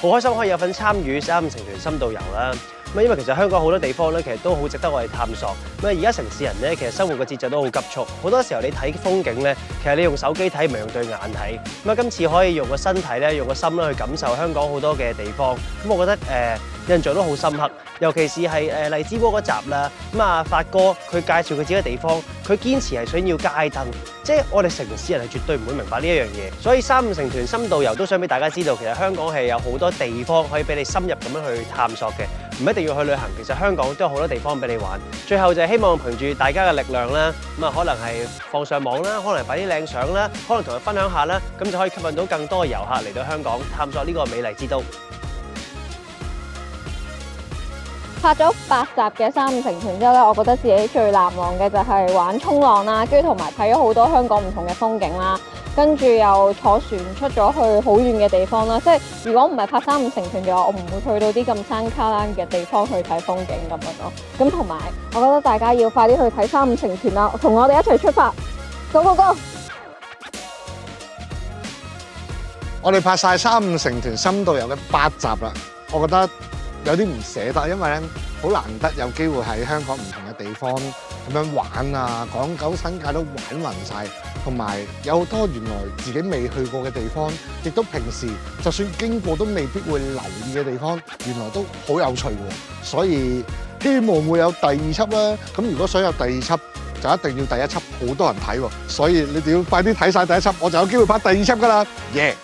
好開心可以有份參與3.5成團深度遊啦。咁因為其實香港好多地方咧，其實都好值得我哋探索。咁而家城市人咧，其實生活嘅節奏都好急促，好多時候你睇風景咧，其實你用手機睇唔係用對眼睇。咁今次可以用個身體咧，用個心咧去感受香港好多嘅地方。咁我覺得印象都好深刻，尤其是係荔枝窩嗰集啦。發哥佢介紹佢自己嘅地方，佢堅持係想要街燈，即係我哋城市人係絕對唔會明白呢一樣嘢。所以3.5成團深度遊都想俾大家知道，其實香港係有好多地方可以俾你深入咁樣去探索嘅，唔一定要去旅行。其實香港都有好多地方俾你玩。最後就係希望憑住大家嘅力量啦，可能係放上網啦，可能擺啲靚相啦，可能同佢分享下啦，咁就可以吸引到更多嘅遊客嚟到香港探索呢個美麗之都。拍咗8集嘅3.5成團之後咧，我覺得自己最難忘嘅就係玩衝浪啦，跟住同埋睇咗好多香港唔同嘅風景啦，跟住又坐船出咗去好遠嘅地方啦。即係如果唔係拍3.5成團嘅話，我唔會去到啲咁山卡拉嘅地方去睇風景咁樣咯。咁同埋，我覺得大家要快啲去睇3.5成團啦，同我哋一齊出發，Go Go Go！我哋拍晒3.5成團深度遊嘅8集啦，我覺得有啲唔捨得，因為咧好難得有機會喺香港唔同嘅地方咁樣玩啊，港九新界都玩勻晒，同埋有好多原來自己未去過嘅地方，亦都平時就算經過都未必會留意嘅地方，原來都好有趣喎。所以希望會有第2輯啦。咁如果想有第2輯，就一定要第1輯好多人睇喎。所以你哋要快啲睇晒第1輯，我就有機會拍第2輯㗎啦。耶！